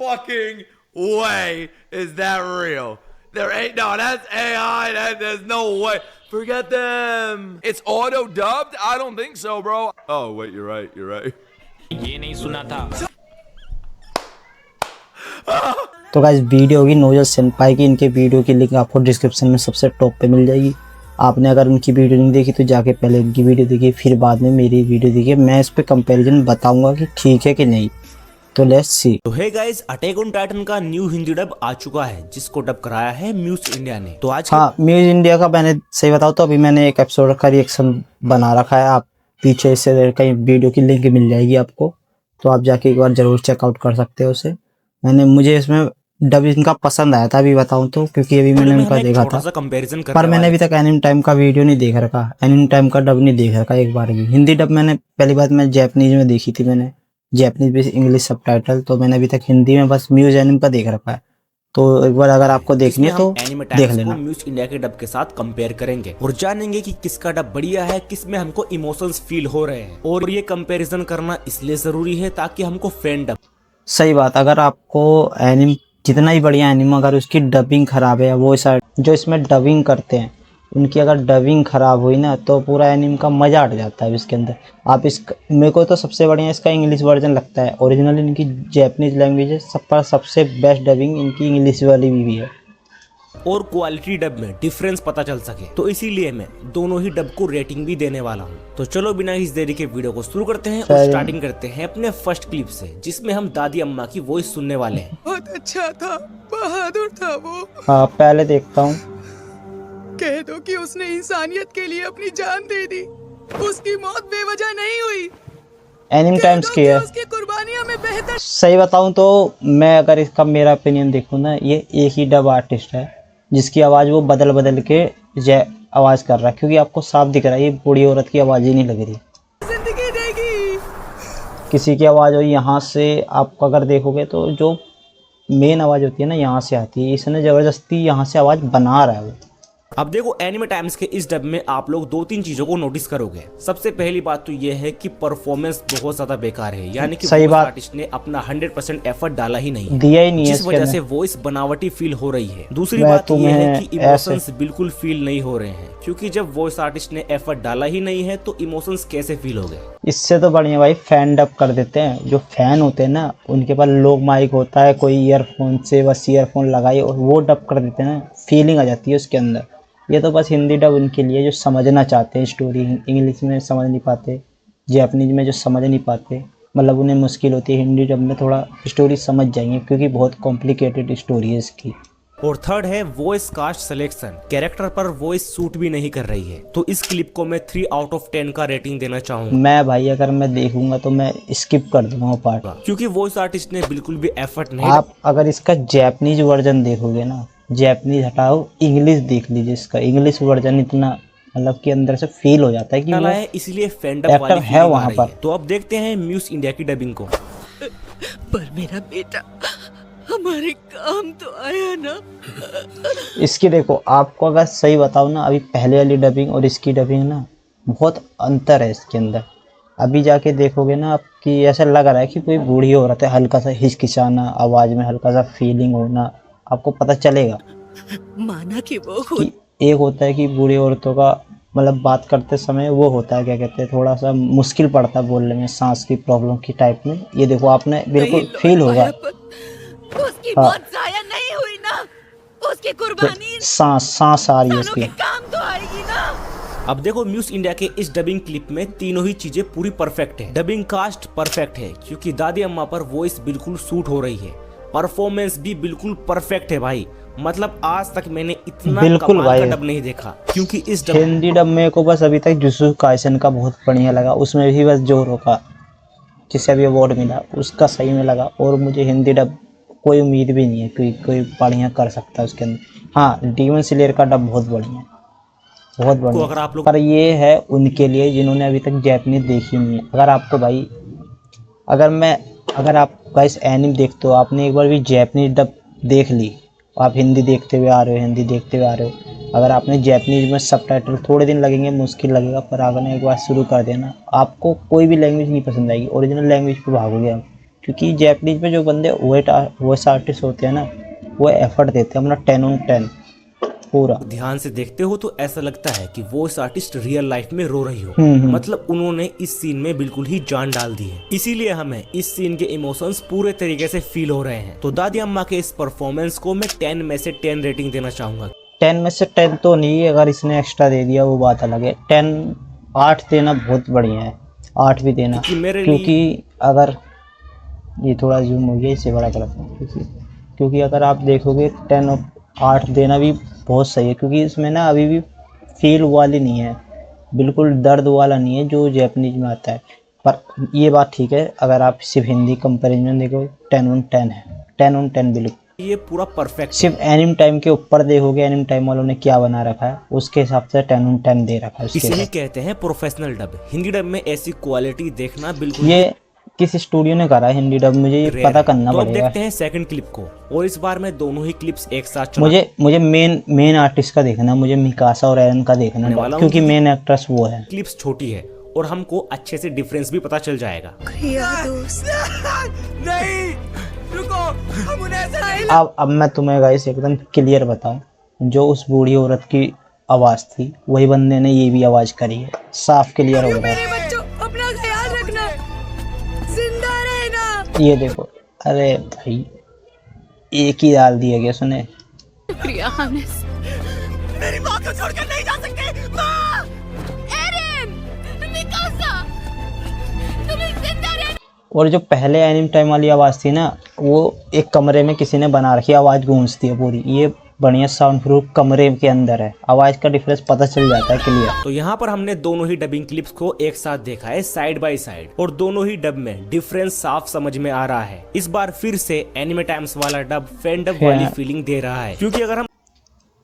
fucking way is that real. There ain't no, that's AI. There's no way. Forget them. It's auto dubbed? I don't think so, bro. Oh, wait, you're right. You're right. ये नहीं सुना था। तो guys video होगी nozzle सेनपाई की। इनके video की link आपको डिस्क्रिप्शन में सबसे टॉप पे मिल जाएगी। आपने अगर उनकी वीडियो नहीं देखी तो जाके पहले उनकी वीडियो देखिए, फिर बाद में मेरी वीडियो देखिए। मैं इस पे कंपैरिजन बताऊंगा कि ठीक है कि नहीं। तो लेट्स सी। तो hey guys, attack on Titan का न्यू हिंदी डब आ चुका है, जिसको डब कराया है म्यूज इंडिया ने। तो आज म्यूज इंडिया का मैंने सही बताऊं तो अभी मैंने एक एपिसोड का रिएक्शन बना रखा है। आप पीछे से कहीं वीडियो की लिंक मिल जाएगी आपको, तो आप जाके एक बार जरूर चेकआउट कर सकते हो उसे। मुझे इसमें डब इनका पसंद आया था, अभी बताऊं तो, क्योंकि अभी मैंने उनका देखा था पर मैंने अभी तक एनिमे टाइम का वीडियो नहीं देख रखा, एनिमे टाइम का डब नहीं देख रखा एक बार भी। हिंदी डब मैंने पहली बात मैं जैपनीज में देखी थी, मैंने जैपनीज भी इंग्लिश सबटाइटल, तो मैंने अभी तक हिंदी में बस म्यूज एनिमे का देख रखा है। तो एक बार अगर आपको देखनी है तो देख लेना। म्यूज इंडिया के डब के साथ कंपेयर करेंगे और जानेंगे कि किसका डब बढ़िया है, किसमें हमको इमोशंस फील हो रहे हैं। और ये कंपैरिजन करना इसलिए जरूरी है ताकि हमको फैन डब। सही बात, अगर आपको एनिमे जितना ही बढ़िया एनिमे अगर उसकी डबिंग खराब है, वो जो इसमें डबिंग करते हैं उनकी अगर डबिंग खराब हुई ना तो पूरा एनिमे का मजा हट जाता है इसके अंदर। आप मेरे को तो सबसे बढ़िया इसका इंग्लिश वर्जन लगता है। ओरिजिनल इनकी जैपनीज लैंग्वेज है, सबसे बेस्ट डबिंग इनकी इंग्लिश वाली भी है। और क्वालिटी डब में डिफरेंस पता चल सके, तो इसीलिए मैं दोनों ही डब को रेटिंग भी देने वाला हूँ। तो चलो बिना इस देरी के वीडियो को शुरू करते हैं और स्टार्टिंग करते हैं अपने फर्स्ट क्लिप से, जिसमें हम दादी अम्मा की वॉइस सुनने वाले हैं। बहुत अच्छा था, बहादुर था वो। हाँ, पहले देखता हूँ। कह दो कि उसने इंसानियत के लिए अपनी जान दे दी, उसकी मौत बेवजह नहीं हुई। एनिमे टाइम्स की है, उसकी कुर्बानियां में बेहतर। सही बताऊं तो मैं अगर इसका मेरा ओपिनियन देखूं ना, ये एक ही डब आर्टिस्ट है जिसकी आवाज़ वो बदल के आवाज़ कर रहा है, क्योंकि आपको साफ दिख रहा है ये बूढ़ी औरत की आवाज़ ही नहीं लग रही। जिंदगी देगी किसी की आवाज़ हो यहाँ से, आप अगर देखोगे तो जो मेन आवाज़ होती है ना यहाँ से आती है, इसने ज़बरदस्ती यहाँ से आवाज़ बना रहा है वो। अब देखो एनिमे टाइम्स के इस डब में आप लोग दो तीन चीजों को नोटिस करोगे। सबसे पहली बात तो ये है कि परफॉर्मेंस बहुत ज्यादा बेकार है, यानी कि सही बात, आर्टिस्ट ने अपना 100% एफर्ट डाला ही नहीं, दिया ही नहीं है, जिस वजह से वॉइस बनावटी फील हो रही है। दूसरी बात ये है कि इमोशंस बिल्कुल फील नहीं हो रहे हैं, क्योंकि जब वॉइस आर्टिस्ट ने एफर्ट डाला ही नहीं है तो इमोशंस कैसे फील हो गए। इससे तो बढ़िया भाई फैन डब कर देते हैं। जो फैन होते हैं ना उनके पास लोग माइक होता है, कोई ईयरफोन से बस ईयरफोन लगाई और वो डब कर देते हैं ना, फीलिंग आ जाती है उसके अंदर। ये तो बस हिंदी डब उनके लिए जो समझना चाहते हैं स्टोरी, इंग्लिश में समझ नहीं पाते, जैपनीज में जो समझ नहीं पाते, मतलब उन्हें मुश्किल होती है, हिंदी डब में थोड़ा स्टोरी समझ जाएंगे क्योंकि बहुत कॉम्प्लिकेटेड स्टोरी है इसकी। और थर्ड है वॉइस कास्ट सिलेक्शन, कैरेक्टर पर वॉइस सूट भी नहीं कर रही है। तो इस क्लिप को मैं 3 आउट ऑफ 10 का रेटिंग देना चाहूंगा। मैं भाई अगर मैं देखूंगा तो मैं स्किप कर दूंगा वो पार्ट, क्योंकि वॉइस आर्टिस्ट ने बिल्कुल भी एफर्ट नहीं। आप अगर इसका जैपनीज वर्जन देखोगे ना, जैपनीज हटाओ इंग्लिश देख लीजिए, इसका इंग्लिश वर्जन इतना मतलब कि अंदर से फील हो जाता है कि वो है, इसलिए फैंडम वाली है वहाँ पर। तो अब देखते हैं म्यूज इंडिया की डबिंग को। पर मेरा बेटा हमारे काम तो आया ना। इसकी देखो, आपको अगर सही बताओ ना, अभी पहले वाली डबिंग और इसकी डबिंग ना बहुत अंतर है इसके अंदर। अभी जाके देखोगे ना आपकी ऐसा लग रहा है कि कोई बूढ़ी औरत है, हल्का सा हिचकिचाना, आवाज में हल्का सा फीलिंग होना आपको पता चलेगा। माना कि वो खुद एक होता है कि बूढ़ी औरतों का मतलब बात करते समय वो होता है, क्या कहते हैं, थोड़ा सा मुश्किल पड़ता है बोलने में, सांस की प्रॉब्लम की टाइप में। ये देखो आपने बिल्कुल फील होगा। उसकी मौत जाया नहीं हुई ना, उसकी कुर्बानी सांस आ रही है उसकी, काम तो आएगी ना। अब देखो म्यूज इंडिया के इस डबिंग क्लिप में तीनों ही चीजें पूरी परफेक्ट है। डबिंग कास्ट परफेक्ट है क्योंकि दादी अम्मा पर वॉइस बिल्कुल सूट हो रही है, परफॉर्मेंस भी बिल्कुल परफेक्ट है भाई। मतलब आज तक मैंने इतना कमाल का डब नहीं देखा, क्योंकि इस हिंदी डब में को बस अभी तक जुजुत्सु काइसेन का बहुत बढ़िया लगा, उसमें भी बस जोरो का जिसे अभी अवार्ड मिला उसका सही में लगा। और मुझे हिंदी डब कोई उम्मीद भी नहीं है कि कोई बढ़िया कर सकता है उसके अंदर। हाँ, डीमन स्लेयर का डब बहुत बढ़िया है, बहुत बढ़िया। अगर आप लोग पर ये है उनके लिए जिन्होंने अभी तक जैपनीज देखी नहीं है। अगर आपको भाई अगर आप गाइस एनिमे देखते हो, आपने एक बार भी जैपनीज डब देख ली, आप हिंदी देखते हुए आ रहे हो, अगर आपने जैपनीज में सबटाइटल थोड़े दिन लगेंगे, मुश्किल लगेगा, पर अगर एक बार शुरू कर देना आपको कोई भी लैंग्वेज नहीं पसंद आएगी, ओरिजिनल लैंग्वेज पे भागोगे आप, क्योंकि जैपनीज में जो बंदे वॉइस आर्टिस्ट होते हैं ना, वो एफर्ट देते हैं अपना 10/10 पूरा। ध्यान से देखते हो तो ऐसा लगता है कि वॉइस आर्टिस्ट रियल लाइफ में रो रही हो। मतलब उन्होंने इस सीन में बिल्कुल ही जान डाल दी है, इसीलिए हमें इस सीन के इमोशंस पूरे तरीके से फील हो रहे हैं। तो दादी अम्मा के इस परफॉर्मेंस को मैं 10 में से 10 रेटिंग देना चाहूंगा। 10 में से 10 तो नहीं, अगर इसने एक्स्ट्रा दे दिया वो बात अलग है। 8 देना बहुत बढ़िया है, 8 भी देना, क्योंकि अगर ये थोड़ा जूम हो गया, इससे बड़ा करता हूँ, क्योंकि अगर आप देखोगे 10 और 8 देना भी बहुत सही है, क्योंकि इसमें ना अभी भी फील वाली नहीं है, बिल्कुल दर्द वाला नहीं है जो जैपनीज में आता है। पर ये बात ठीक है, अगर आप सिर्फ हिंदी कंपैरिजन देखो 10/10 है, 10/10 बिल्कुल। ये पूरा परफेक्ट। सिर्फ एनिम टाइम के ऊपर देखोगे एनिम टाइम वालों ने क्या बना रखा है, उसके हिसाब से 10/10 दे रखा है। इसे ही कहते हैं प्रोफेशनल डब। हिंदी डब में ऐसी क्वालिटी देखना बिल्कुल, ये किस स्टूडियो ने करा है हिंदी डब, मुझे ये पता करना तो पड़ेगा। देखते हैं सेकंड क्लिप को, और इस बार मैं दोनों ही क्लिप्स एक साथ मुझे मेन आर्टिस्ट का देखना, मुझे मिकासा और एरन का देखना, क्योंकि मेन एक्ट्रेस वो है। क्लिप्स छोटी है और हमको अच्छे से डिफरेंस भी पता चल जाएगा। नहीं रुको, हम उन्हें अब मैं तुम्हें गाइस एकदम क्लियर बताऊं, जो उस बूढ़ी औरत की आवाज थी वही बंदे ने ये भी आवाज करी है, साफ क्लियर हो रहा है। बच्चों अपना ख्याल रखना, जिंदा रहना। ये देखो, अरे भाई एक ही डाल दिया गया सुने। शुक्रिया हानिस। मेरी माँ को छोड़कर नहीं जा सकते। माँ! एरन! मिकासा! तुम्हें जिंदा रहना। और जो पहले एनिम टाइम वाली आवाज थी ना, वो एक कमरे में किसी ने बना रखी, आवाज गूंजती है पूरी। ये बढ़िया साउंड प्रूफ कमरे के अंदर है, आवाज का डिफरेंस पता चल जाता है क्लियर। तो यहाँ पर हमने दोनों ही डबिंग क्लिप्स को एक साथ देखा है साइड बाय साइड, और दोनों ही डब में डिफरेंस साफ समझ में आ रहा है। इस बार फिर से एनिमे टाइम्स वाला डब फैन डब वाली फीलिंग दे रहा है, क्योंकि अगर हम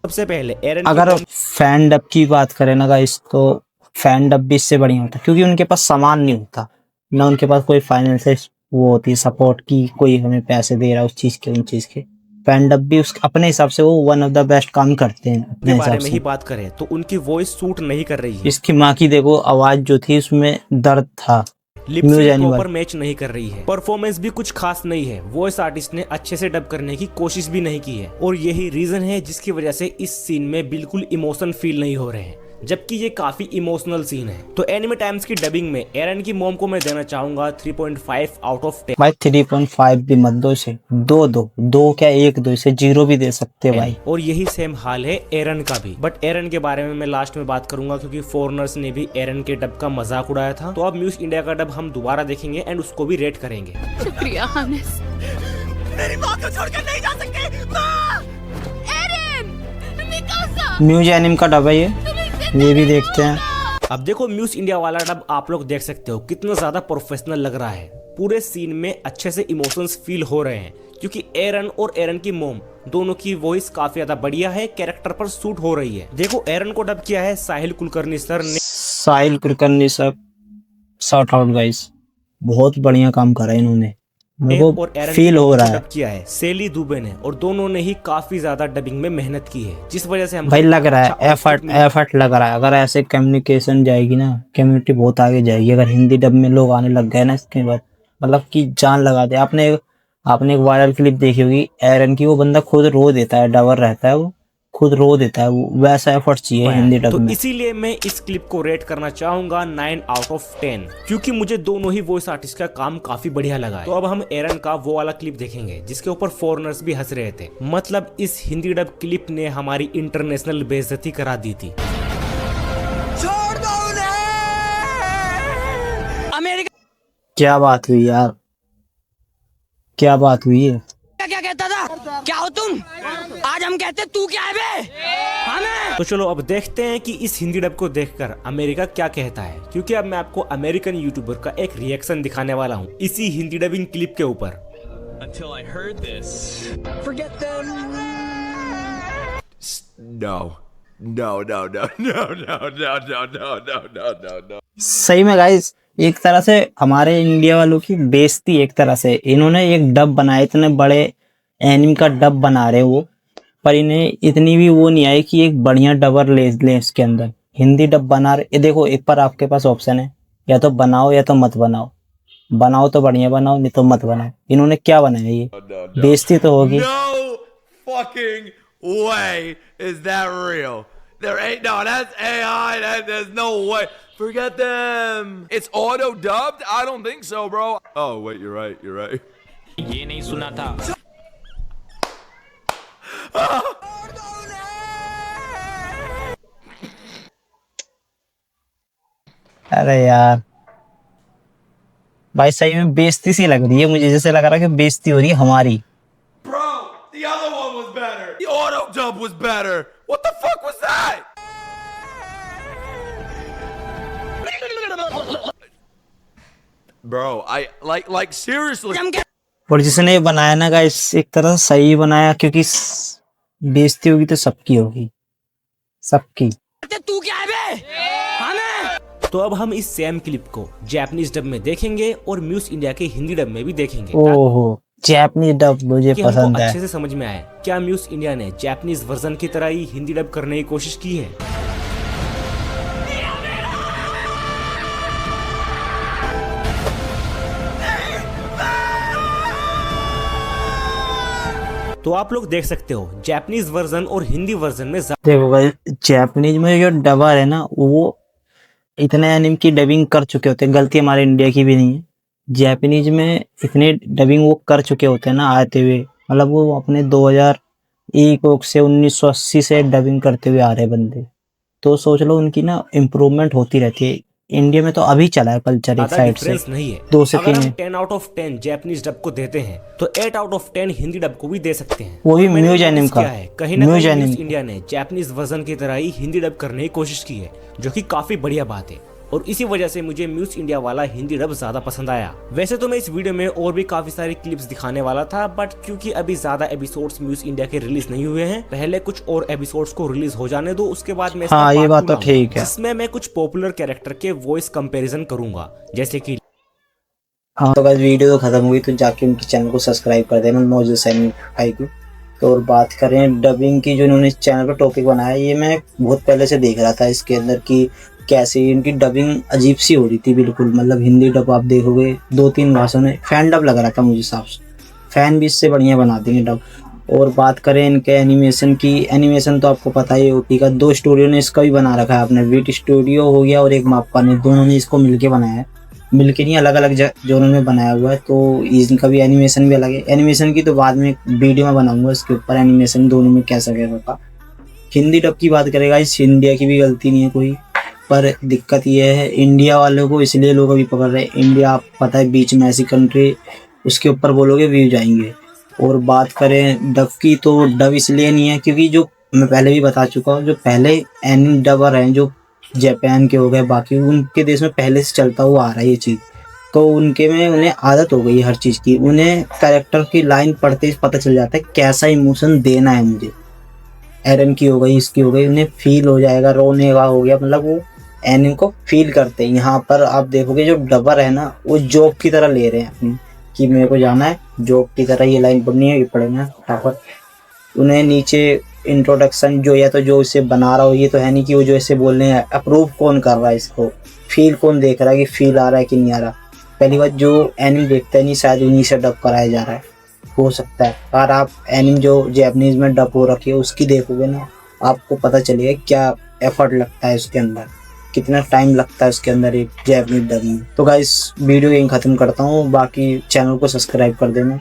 सबसे पहले अगर फैन डब की बात करें ना गाइस, तो फैन डब भी इससे बढ़िया होता, क्योंकि उनके पास सामान नहीं होता ना, उनके पास कोई फाइनेंशियल वो होती है सपोर्ट की, कोई हमें पैसे दे रहा है उस चीज के उन चीज के। फैन डब भी उस अपने हिसाब से वो वन ऑफ द बेस्ट काम करते हैं अपने बारे हिसाब में से। ही बात करें तो उनकी वॉइस सूट नहीं कर रही है। इसकी माँ की देखो आवाज जो थी उसमें दर्द था, लिप्स प्रॉपर मैच नहीं कर रही है, परफॉर्मेंस भी कुछ खास नहीं है, वॉइस आर्टिस्ट ने अच्छे से डब करने की कोशिश भी नहीं की है, और यही रीजन है जिसकी वजह से इस सीन में बिल्कुल इमोशन फील नहीं हो रहे हैं, जबकि ये काफी इमोशनल सीन है। तो एनिमे टाइम्स की डबिंग में एरन की मॉम को मैं देना चाहूंगा 3.5 आउट ऑफ 10। भाई 3.5 भी मत दो, इसे दो क्या 1-2, इसे 0 भी दे सकते भाई। और यही सेम हाल है एरन का भी, बट एरन के बारे में मैं लास्ट में बात करूंगा, क्योंकि फॉरेनर्स ने भी एरन के डब का मजाक उड़ाया था। तो अब म्यूज इंडिया का डब हम दोबारा देखेंगे एंड उसको भी रेट करेंगे। शुक्रिया हानिस। मेरी माँ को छोड़कर नहीं जा सकते। माँ! एरन! मिकासा! म्यूज एनिम का डब है ये भी देखते हैं। अब देखो म्यूज इंडिया वाला डब आप लोग देख सकते हो कितना ज्यादा प्रोफेशनल लग रहा है, पूरे सीन में अच्छे से इमोशंस फील हो रहे हैं, क्योंकि एरन और एरन की मोम दोनों की वॉइस काफी ज्यादा बढ़िया है, कैरेक्टर पर सूट हो रही है। देखो एरन को डब किया है साहिल कुलकर्णी सर ने। Sahil Kulkarni sir shout out guys, बहुत बढ़िया काम करा है इन्होंने, और एरन फील हो रहा है। डब किया है सेली दुबे ने, और दोनों ने ही काफी ज्यादा डबिंग में मेहनत की है, जिस वजह से हम भाई लग रहा है एफर्ट लग रहा है। अगर ऐसे कम्युनिकेशन जाएगी ना, कम्युनिटी बहुत आगे जाएगी। अगर हिंदी डब में लोग आने लग गए ना इसके बाद, मतलब कि जान लगा दे। आपने एक वायरल क्लिप देखी होगी एरन की, वो बंदा खुद रो देता है, डबर रहता है वो खुद रो देता है, वो वैसा एफर्ट चाहिए हिंदी डब तो में। इसीलिए मैं इस क्लिप को रेट करना चाहूंगा 9 आउट ऑफ 10, क्योंकि मुझे दोनों ही वॉइस आर्टिस्ट का काम काफी बढ़िया लगा है। तो अब हम एरन का वो वाला क्लिप देखेंगे जिसके ऊपर फॉरेनर्स भी हंस रहे थे, मतलब इस हिंदी डब क्लिप ने हमारी इंटरनेशनल बेइज्जती करा दी थी। छोड़ दो उन्हें! अमेरिका क्या बात हुई यार, क्या बात हुई है? क्या कहता था? क्या हो तुम? आज हम कहते तू क्या है बे? हमें! तो चलो अब देखते हैं कि इस हिंदी डब को देखकर अमेरिका क्या कहता है, क्योंकि अब मैं आपको अमेरिकन यूट्यूबर का एक रिएक्शन दिखाने वाला हूँ इसी हिंदी डबिंग क्लिप के ऊपर। Until I heard this. Forget them. No. सही में गाइस, एक तरह से हमारे इंडिया वालों की बेइज्जती। एक तरह से इन्होंने एक डब बनाए, इतने बड़े एनिम का डब बना रहे वो, पर इन्हें इतनी भी वो नहीं आई कि एक बढ़िया डबर ले इसके अंदर हिंदी डब बना रहे। ये देखो, एक पर आपके पास ऑप्शन है, या तो बनाओ या तो मत बनाओ। बनाओ तो बढ़िया बनाओ, नहीं तो मत बनाओ। इन्होंने क्या बनाया ये? बेइज्जती तो होगी। No fucking way is that real. There ain't no. That's AI. There's no way. Forget them. It's auto dubbed. I don't think so, bro. Oh wait, you're right. You're right. ये नहीं सुना था। अरे यार भाई सही में बेइज्जती सी लग रही है मुझे, जैसे लग रहा है कि बेइज्जती हो रही है हमारी। Bro, the other one was better. The auto dub was better. What the fuck was that? Bro, I like seriously. और जिसने ये बनाया ना गाइस, एक तरह से सही बनाया, क्योंकि बेइज्जती होगी तो सबकी होगी, सबकी। तो अब हम इस सेम क्लिप को जापानीज डब में देखेंगे और म्यूज इंडिया के हिंदी डब में भी देखेंगे, ओहो जापानीज डब मुझे ताकि पसंद हमको है। अच्छे से समझ में आए क्या म्यूज इंडिया ने जापानीज वर्जन की तरह ही हिंदी डब करने की कोशिश की है। तो आप लोग देख सकते हो जापानीज वर्जन और हिंदी वर्जन में देखो भाई, जापानीज में जो डबर है ना, वो इतने एनिम की डबिंग कर चुके होते हैं, गलती हमारे इंडिया की भी नहीं है। जापानीज में इतने डबिंग वो कर चुके होते हैं ना आते हुए, मतलब वो अपने 2001 से 1980 से डबिंग करते हुए आ रहे बंदे, तो सोच लो उनकी ना इम्प्रूवमेंट होती रहती है। इंडिया में तो अभी चला है कल्चर एक ज्यादा साइड से, डिफरेंस नहीं है। 2 से अगर 3 हम 10 आउट ऑफ 10 जापानीज डब को देते हैं तो 8 आउट ऑफ 10 हिंदी डब को भी दे सकते हैं। वो भी और मैंने म्यूज नोटिस एनिम का, किया है, कहीं ना म्यूज कहीं एनिम। म्यूज इंडिया ने जापानीज वर्जन की तरह ही हिंदी डब करने की कोशिश की है, जो कि काफी बढ़िया बात है। और इसी वजह से मुझे म्यूज इंडिया वाला हिंदी डब ज्यादा पसंद आया। वैसे तो मैं इस वीडियो में और भी काफी सारी क्लिप्स दिखाने वाला था, बट क्योंकि अभी ज्यादा एपिसोड्स म्यूज इंडिया के रिलीज नहीं हुए हैं, पहले कुछ और एपिसोड्स को रिलीज हो जाने दो, उसके बाद मैं हाँ ये बात तो ठीक है। जिसमें मैं कुछ पॉपुलर कैरेक्टर के वॉइस कंपैरिजन करूंगा, जैसे कि हाँ तो गाइस वीडियो तो खत्म हुई, तो जाके उनके चैनल को सब्सक्राइब कर देना, मौजूद सैनी भाई की। तो और बात करें डबिंग की, जो इन्होंने चैनल पर टॉपिक बनाया, ये मैं बहुत पहले से देख रहा था इसके अंदर की कैसे इनकी डबिंग अजीब सी हो रही थी बिल्कुल। मतलब हिंदी डब आप देखोगे 2-3 भाषाओं में, फैन डब लग रहा था मुझे हिसाब से, फैन भी इससे बढ़िया बना देंगे डब। और बात करें इनके एनिमेशन की, एनिमेशन तो आपको पता ही ओटी का 2 स्टूडियो ने इसका भी बना रखा है अपने, वीट स्टूडियो हो गया और एक मापा ने, दोनों ने इसको मिलके बनाया है, मिलके नहीं अलग अलग जोनों में बनाया हुआ है। तो इनका भी एनिमेशन भी अलग है। एनिमेशन की तो बाद में वीडियो में बनाऊंगा इसके ऊपर, एनिमेशन दोनों में कैसा कैसा। हिंदी डब की बात करेगा, इस इंडिया की भी गलती नहीं है कोई, पर दिक्कत ये है इंडिया वालों को, इसलिए लोग अभी पकड़ रहे हैं। इंडिया आप पता है बीच में ऐसी कंट्री, उसके ऊपर बोलोगे व्यू जाएंगे। और बात करें डब की, तो डब इसलिए नहीं है क्योंकि जो मैं पहले भी बता चुका हूँ, जो पहले एनिम डबर हैं जो जापान के हो गए, बाकी उनके देश में पहले से चलता हुआ आ रहा है ये चीज़, तो उनके में उन्हें आदत हो गई हर चीज़ की। उन्हें कैरेक्टर की लाइन पढ़ते ही पता चल जाता है कैसा इमोशन देना है मुझे। एरन की हो गई, इसकी हो गई, उन्हें फील हो जाएगा, रोने का हो गया, मतलब वो एनिम को फील करते हैं। यहाँ पर आप देखोगे जो डबर है ना, वो जॉब की तरह ले रहे हैं अपनी, कि मेरे को जाना है जॉब की तरह, ये लाइन पढ़नी है, ये पढ़ेंगे फटाफट। उन्हें नीचे इंट्रोडक्शन जो, या तो जो इसे बना रहा हो, ये तो है नहीं कि वो जो इसे बोल रहे हैं अप्रूव कौन कर रहा है इसको, फील कौन देख रहा है कि फील आ रहा है कि नहीं आ रहा। पहली बात जो एनिम देखता है नहीं, शायद उन्हीं से डब कराया जा रहा है, हो सकता है। और आप एनिम जो जापानीज में डब हो रखी है उसकी देखोगे ना, आपको पता चलेगा क्या एफर्ट लगता है उसके अंदर, कितना टाइम लगता है उसके अंदर एक जापानीज डब में। तो गाइस वीडियो यहीं ख़त्म करता हूँ, बाकी चैनल को सब्सक्राइब कर देना।